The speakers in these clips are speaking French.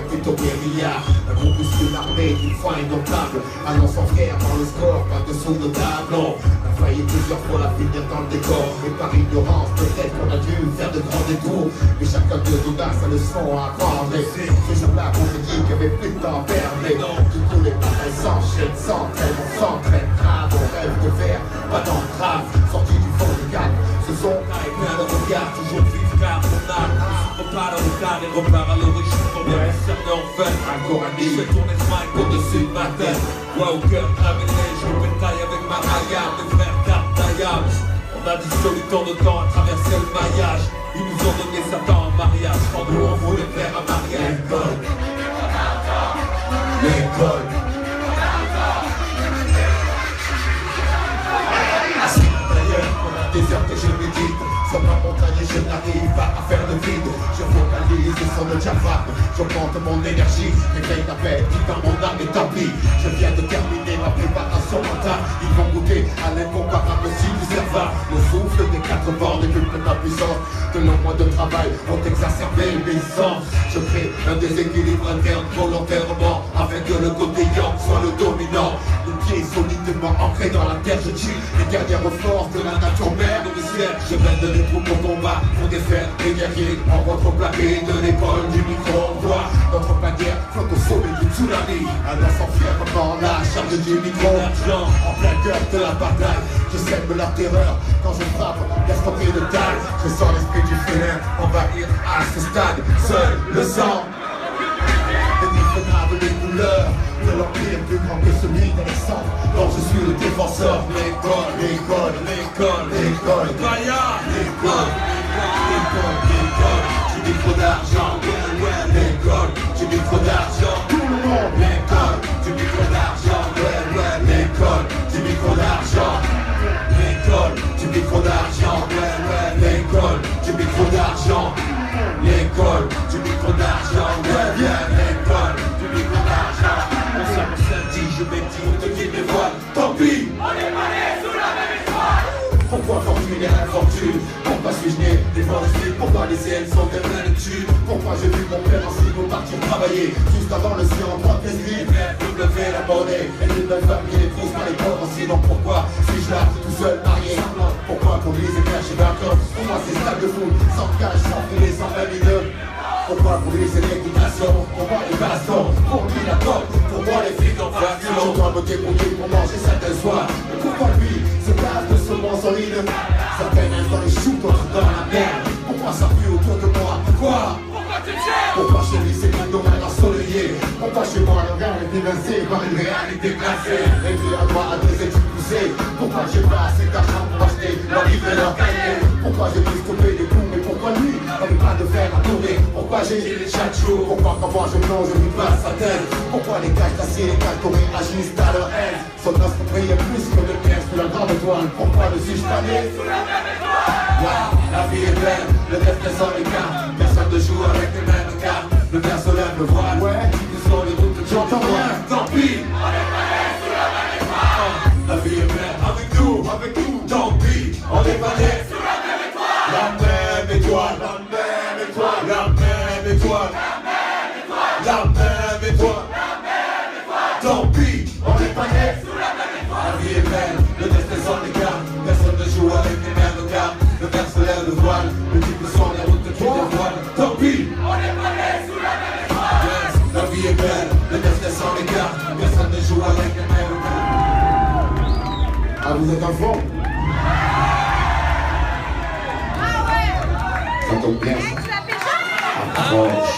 plutôt guérilla. Un groupuscule armé d'une foi indomptable, annonçant fier par le score, pas de sous de table. On a failli plusieurs fois la finir dans le décor, et par ignorance peut-être qu'on a dû faire de grands détours. Mais chacun de nous a sa leçon à apprendre. Et ce jour-là on se dit qu'il n'y avait plus de temps à perdre. Mais du coup les batailles s'enchaînent, s'entraînent, on s'entraîne grave. On rêve de faire, pas d'entrave, sorti du fond du cadre. Ce sont plein de regards, toujours vivre car on a pas dans le retard et repart à l'origine pour bien discerner enfin. Encore un nid, je tourne le mic au-dessus de ma tête. Voix au cœur, aménagé, je bétaille avec ma hagarde. Mes frères cartaillables, on a dissolu tant de temps à traverser le maillage. Ils nous ont donné Satan en mariage, en nous on voulait faire un mariage. L'école, l'école. Assis à l'intérieur, on a déserté, je médite. Sur ma montagne, je n'arrive pas à faire de vide. Je focalise sur le diaphragme, j'augmente mon énergie. Réveille ma paix, qui dans mon âme établie. Je viens de terminer ma préparation mentale. Ils vont goûter à l'incomparable style du cerveau. Le souffle des 4 vents décuple ma puissance. De longs mois de travail ont exacerbé mes sens. Je crée un déséquilibre interne volontairement, afin que le côté yang soit le dominant. Le pied solidement ancré dans la terre, je tue les dernières forces de la nature mère nourricière. Je mène les troupes au combat pour défaire les guerriers en contreplaqué de l'école du micro-ondoir. Notre bannière flotte au sommet du tsunami, alors sans fièrement la charge du micro. L'argent en plein cœur de la bataille, je sème la terreur quand je frappe l'escroquerie de taille. Je sens l'esprit du félin envahir à ce stade. Seul le sang indéfenable les couleurs de l'empire plus grand que celui d'Alexandre, dont je suis le défenseur. L'école, l'école, l'école, l'école, l'école, l'école, l'école. Tu dis trop d'argent, l'école, tu dis trop d'argent, tout le monde. L'école, tu dis trop d'argent, l'école, tu dis trop d'argent, l'école, tu dis trop d'argent, l'école, tu dis trop d'argent, l'école, tu dis trop d'argent, l'école, tu dis trop d'argent. On samedi, je médite, on te dit mes voiles, tant pis. On est pas nés sous la même étoile. Pourquoi fortune et infortune? Pourquoi suis-je né déforesté? Pourquoi les ciels sont des pleins de tubes? Pourquoi j'ai vu mon père en slip partir travailler juste avant le ciel en droite des nuits? W la monnaie, et les belles femmes qui les poussent par les pauvres. Sinon pourquoi suis-je là tout seul marié? Pourquoi pour lui c'est caché vainqueur? Pour moi c'est stade de foule, sans cash, sans filet, sans famille. Pourquoi pour lui c'est l'équitation? Pourquoi les bastons? Pour lui la porte, pour moi les flics en faction. Je dois me débrouiller pour manger certaines soirs. Mais pourquoi lui se casse de ce monde solide? Certains même dans les choux, d'autres dans la merde. Pourquoi ça pue autour de moi? Pourquoi? Pourquoi chez lui c'est plus dommage ensoleillé? Pourquoi chez moi le regard est évincé par une réalité glacée? Et puis à droite à des études poussées. Pourquoi j'ai pas assez d'argent pour acheter leur livre et leur cahier? Pourquoi j'ai pu stopper les coups? Mais pourquoi lui n'avait pas de fer à tourner? Pourquoi j'ai les chaque jour? Pourquoi quand moi je plonge je lui passe sa tête? Pourquoi les cages d'acier, les cages dorées agissent à leur aise? Son offre brille plus que de pièces sous la grande étoile. Pourquoi ne suis-je pas né sous la même étoile? La vie est belle, le destin sans écart. Personne ne joue avec les mêmes cartes. Le verre se lève, le voile. Ouais, ce sont les routes que j'entends rien. Tant pis, on est pas né sous la même étoile. La vie est belle, avec nous, tant pis, on est pas né sous la même étoile. La même étoile, la même étoile, la même étoile, la même étoile, la même étoile. Tant pis, on est pas né sous la même étoile. La vie est belle, le destin sans écart. Personne ne joue avec les mêmes cartes. Le verre se lève, le voile, le type sont les routes qui dévoilent. Tant pis, on est pas né sous la même étoile. Yes, la vie est belle, le destin sans écart. Personne ne joue avec les mêmes cartes. Ah, vous êtes en fond? Ah ouais. Ça tombe bien. Approche,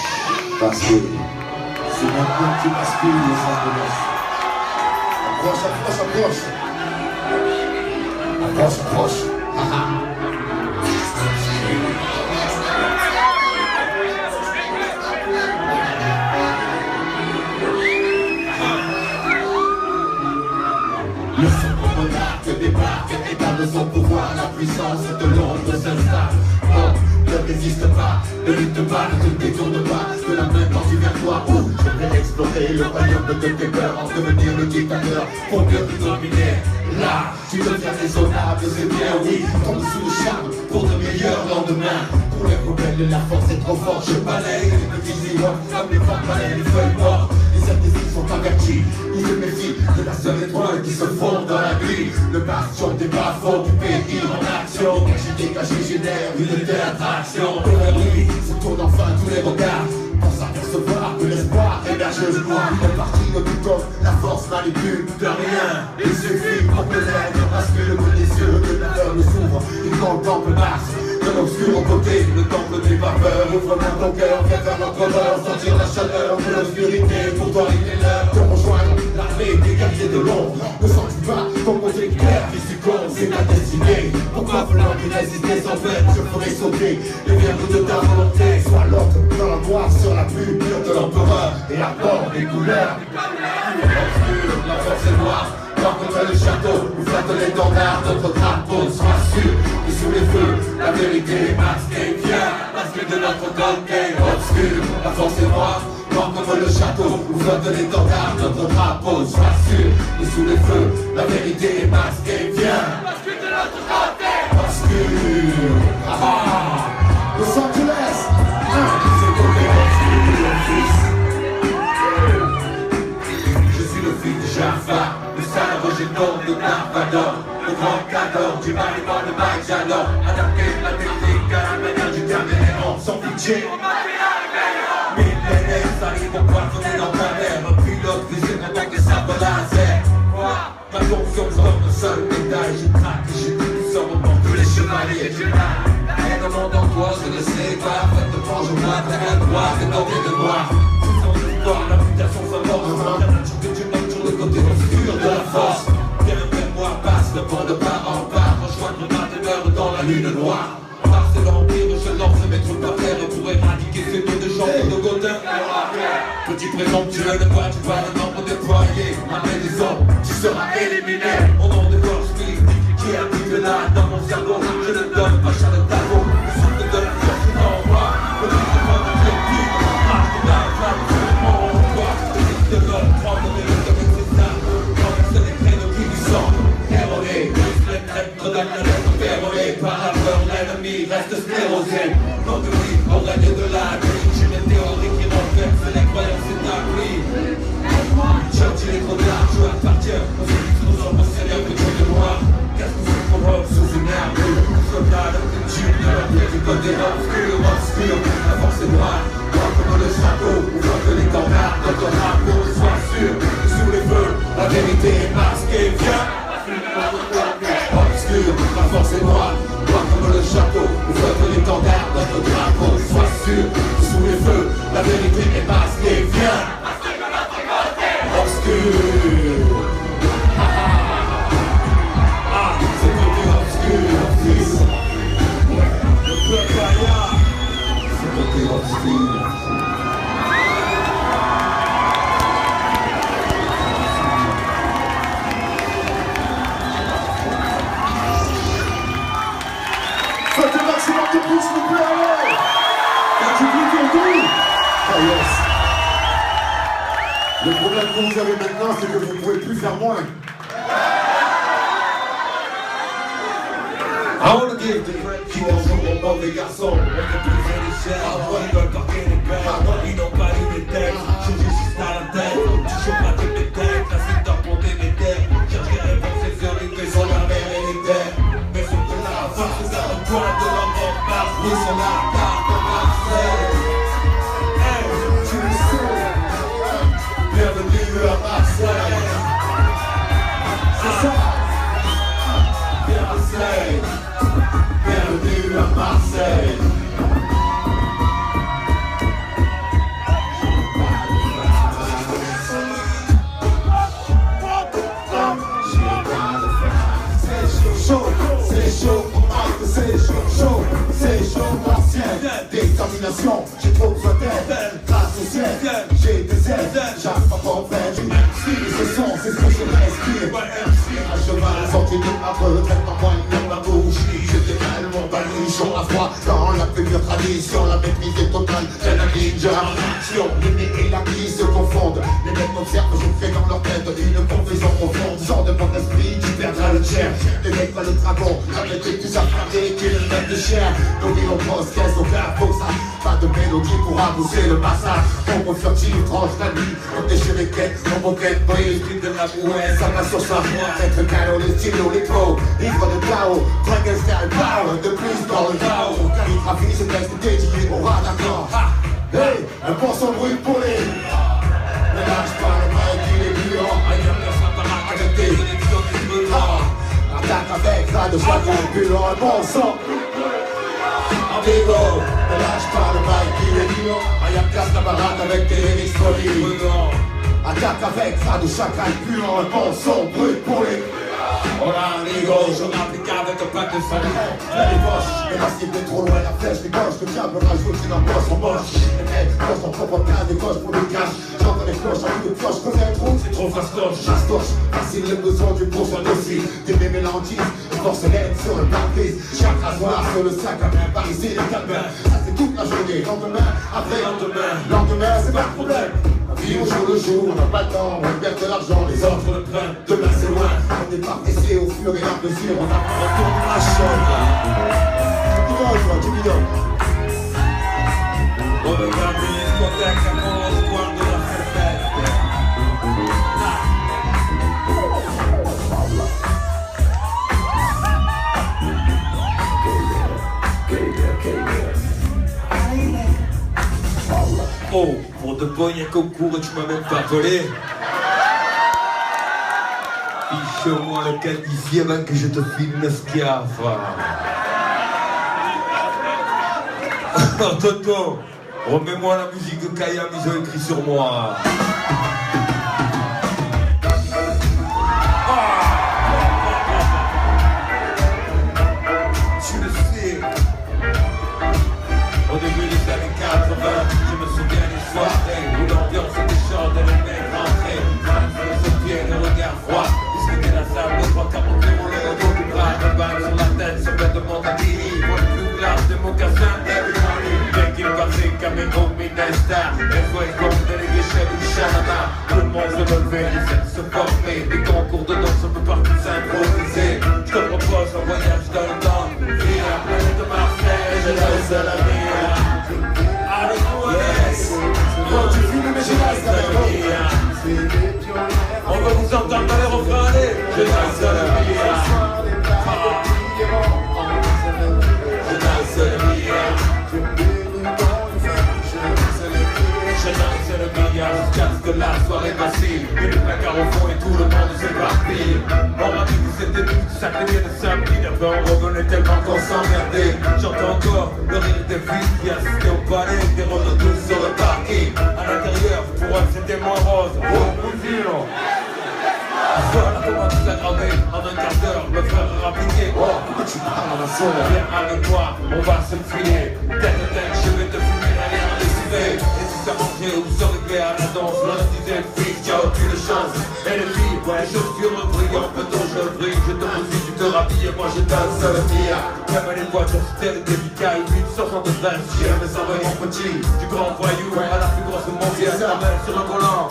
parce que c'est maintenant que tu m'aspires les sens de l'os. Approche, approche, approche. Approche, approche. Le second monarque débarque, état de son pouvoir, la puissance de l'ombre s'installe. Oh, ne résiste pas, ne lutte pas, ne te détourne pas de la main tendue vers toi. Je vais explorer le royaume de tes peurs, en devenir le dictateur pour mieux te dominer. Là, tu deviens raisonnable, c'est bien, oui, tombe sous le charme pour de meilleurs lendemains. Pour les rebelles, la force est trop forte, je balaye les visions comme les vents balayent les feuilles mortes. Les indécis sont avertis, ils se méfient de la seule étoile qui se fond dans la nuit. Le bastion des bas-fonds du pays en action. Caché génère une telle attraction. Pour la nuit, se tournent enfin tous les regards pour s'apercevoir que l'espoir héberge le noir. Les parties de tout offre, la force manipule de rien. Il suffit pour que l'air bascule le bout des yeux, que l'aveugle s'ouvre. Il contemple Mars de l'obscur côté, le temple des vapeurs. Ouvre-moi ton cœur, viens vers notre honneur, sentir la chaleur de l'obscurité. Pour toi il est l'heure de rejoindre l'armée des guerriers de l'ombre. Ne sens-tu pas ton côté clair qui succombe, c'est ta destinée. Pourquoi vouloir que résister sans fait, je ferai sauter les verres de ta volonté. Sois l'autre dans la noire sur la plume de l'empereur et à bord des couleurs. Obscur, la force est noire. Contre le château, où flotte l'étendard, notre drapeau, sois sûr, et sous les feux, la vérité est masquée, viens, masquée de notre côté, obscur, la force est noire, contre le château, où flotte l'étendard, notre drapeau, sois sûr, et sous les feux, la vérité est masquée, viens, masquée de notre côté, obscur, Los Angeles, c'est côté obscur, fils. Je suis le fils de Jaffa. Le sabre génome de Narvador, le grand cador du maniement de Mike Jador. Adapter la technique à la manière du caméléon, sans pitié. Millénaires arrivent pour poinçonner dans ta mère. Un pilote visé avec des sabres laser. Ma confiance comme un seul médaille. Je craque et je dis sur au monde tous les chevaliers. La haine au monde en toi, je ne sais pas. Faites de mange au moins, t'as rien droit, c'est doré de noir. Sans histoire, la mutation s'amorce. La nature que tu montes sur le côté obscur de la force. Viens vers moi, passe le pont de part en part. Rejoindre ma demeure dans la lune noire. Mars et l'empire, je lance mes troupes à terre pour éradiquer ces deux de gens de Godin. Petit présomptueux, de quoi tu vois le nombre déployé. À mes des hommes, tu seras éliminé. Mon nom de force mystique qui active là dans mon cerveau. Je ne donne pas cher de tableau. Le souffle de la force est en moi. Le but de mon objectif. Marche de la flamme sur mon toit. Le risque de l'homme, prendre les risques avec ses armes. Renverser les créneaux qui lui semblent erronés. Les traîtres donnent la lettre ferronnée. Par la peur, l'ennemi reste sclérosé. Donc oui, au règne de la nuit, j'ai mes théories qui renversent les croyances établies. Churchill est trop tard, je appartiens aux élites nous sommes au Seigneur que Dieu de moi. Qu'est-ce que c'est pour eux sous une herbe? Soldat de culture de leur pied du côté obscur, obscur. La force est noire, droit comme le château, où flotte l'étendard, notre drapeau, sois sûr. Sous les feux, la vérité est masquée, viens. Obscur, la force est noire, droit comme le château, où flotte l'étendard, notre drapeau, sois sûr. Sous les feux, la vérité est masquée, viens. Obscur. C'est côté obscur, fils. Le peuple ailleurs. C'est côté obscur. Faites le maximum de pouces, s'il vous plaît, allez. Quand tu dis ton tour. Ah yes. Le problème que vous avez maintenant, c'est que vous ne pouvez plus faire moins. I wanna give the credit qui bonjour aux mauvais garçons. On peut briser les chaînes, ils veulent porter les bêtes. Ils n'ont pas lu les textes, j'ai juste à la tête. Toujours pas toutes les têtes, la suite d'en compter mes terres. Cherche des réponses exorbitantes sur la mer et les terres. Mais sauf que la force, c'est ça le point de leur mort passe. Ils sont là, tard comme Marseille. Hey, tu le sais. Bienvenue à Marseille. C'est ça. Marseille. Bienvenue à Marseille. C'est chaud, on marque, c'est chaud, ancien. Détermination, j'ai trop besoin d'aide. Grâce au ciel, j'ai des aides. J'apprends pas peine. Ce son, c'est ce que je respire. À cheval, sorti de ma retraite, en moignant ma bouche. J'étais tellement balouche. chaud à froid, dans la plus pure tradition, la maîtrise est totale, c'est la ninja. Action, l'aimé et la qui se confondent. Les mecs m'observent, je fais dans leur tête une confusion profonde. Sors de mon esprit, tu perdras le tiers. Les mecs pas le dragon, la métrique tout ça frappé, qui est le mec de chien. Donc ils ont pose, caisse au carrefour, ça. Pas de mélodie pour amousser le massacre. Ombre furtive, tranche la nuit, on déchire les quêtes, on moquette, brise, l'esprit de la brouette, ça passe sur sa voix. Être canon, les stylos, les flots, livre de chaos, dragon style power, de plus dans le chaos. Calligraphie, ce texte dédié au rat d'accord. Hey, un poisson brut pour les. Ne lâche pas le mec, il est vivant. Avec des attaque avec la de chacun, pulant un bon sang. Amigo, ne lâche pas le mec, il est vivant. Ayam casse la barate avec des lyrics solides. Attaque avec la de chacun, pulant un bon son, brut pour les. Hola amigo, je m'applique avec un pack de salut. Les poches, mais la cible est trop loin, la flèche des gauches. Le diable rajoute une embosse en moche. Les mecs posent ton propre plein des gauches pour le cash. J'entends les cloches, un coup de cloche, connais un trou, c'est trop fastoche. Chastoche, facile le besoin du prochain aussi. Des mélanges, une porcelaine sur le pare-brise. Chaque rasoir sur le sac à main, par ici les calmins. Ça c'est toute la journée, lendemain, après lendemain, c'est pas de problème. Vie au jour le jour, on n'a pas le temps, on perd de l'argent, les autres le prennent. Demain c'est loin, on n'est pas pressé au fur et à mesure, on retourne la chambre. Tu bidonnes. On regarde une discothèque, ça commence loin de la fête. Oh, pour de bon, y'a concours et tu m'as même pas volé. Fiche-moi le cas d'ici avant que je te filme le scarf. Oh Toto, remets-moi la musique de Kayam, ils ont écrit sur moi. Tu le sais, au début des années 80, je me souviens des soirées où l'ambiance était chaude et les mecs rentraient. Se pied, le regard froid, discuter la salle de 3 quarts de rouler au dos du bras, de balle sur la tête, se mettre de mon tapis, pour le plus glace de mocassins. Dès qu'il passait Camino Minesta, les jouets comme délégués chefs du Chanana. Tout le monde se levait, les scènes se formaient, des concours de danse un peu partout s'improviser. Je te propose un voyage dans le temps, via la planète de Marseille, je laisse à la mia. Avec moi, Quand tu fumes, mais j'ai la mia. On va vous entendre dans les refrains, allez. Je danse à la mia. Je danse à la mia. Je danse le billard jusqu'à ce que la soirée vacille. Et le placard au fond et tout le monde s'éparpille. On m'a dit que c'était tout sacré bien de samedi. D'abord on revenait tellement qu'on s'emmerdait. J'entends encore le rire des filles qui assistaient au palais. Des roses douces sur le parking. À l'intérieur, pour eux c'était moins rose. Oh mon Dieu. Voilà comment tout s'aggraver. En un quart d'heure, me faire rappliquer. Oh, pourquoi tu parles à la soeur? Viens avec moi, on va se filer. Tête à tête, je vais te fumer derrière les civets. Et si ça mangeait ou se réglait à la danse, l'un disait fille, tu as aucune chance. Et les filles, les chaussures brillantes, peut-on je brille, je te mousille, tu te rhabilles, moi je danse à la mia. Même les voitures stèles des vicailles, 873, j'ai jamais sauvé mon petit. Du grand voyou à la plus grosse mondiale, la main sur le volant.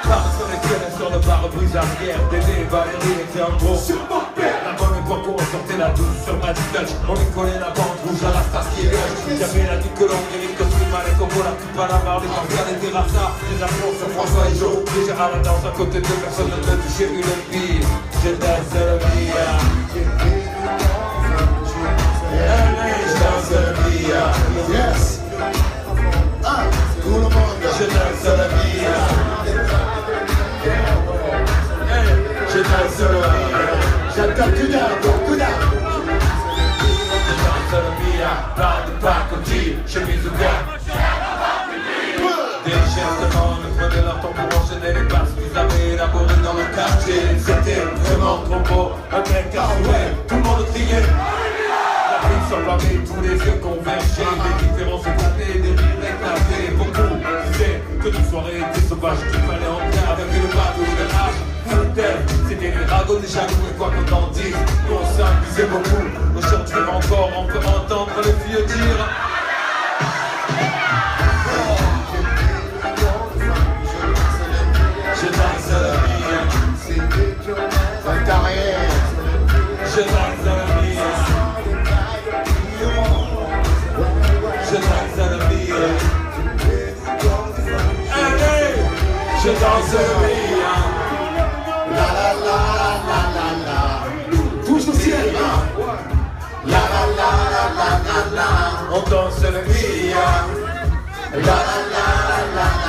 Par sur les quais, sur le pare-brise arrière, Dédé, Valérie était en gros sur mon père. La bonne époque où on sortait la douce sur ma Dutch. On lui collait la bande rouge à la face qui est J'avais la nuque longue, Eric Cosima, les cocos, la coupe à la barre, les Martial, les terrassas, les amours sur François et Joe. Les Gérard la danse à côté de personne ne me touchait une pire. Je danse la mia. Je danse la mia. Yes. Ah, tout le monde. Je danse la mia. Je danse la mia. J'attends que d'art, que d'art. Je danse la mia. Pas de pacotille, chemise ouverte. Des gestes ne prenaient leur temps pour enchaîner les passes qu'ils avaient élaborées dans le quartier. C'était vraiment trop beau, un mec à souhait, tout le monde criait. La ville s'enflammait, tous les yeux convergeaient. Les différences éclatées, des rires éclatés. Beaucoup disaient que toute soirée était sauvage, qu'il fallait entrer avec le bateau de rage. C'était les ragots des jaloux et quoi qu'on en dise, on s'amusait beaucoup. Aujourd'hui encore, on peut entendre les vieux dire. Je danse à la vie, Dans ta carrière. je danse à la vie, je danse à la vie. Allez, je danse à la vie. La la la la la la. Touche au ciel. La la la la la la. On danse la vie. La la la la la.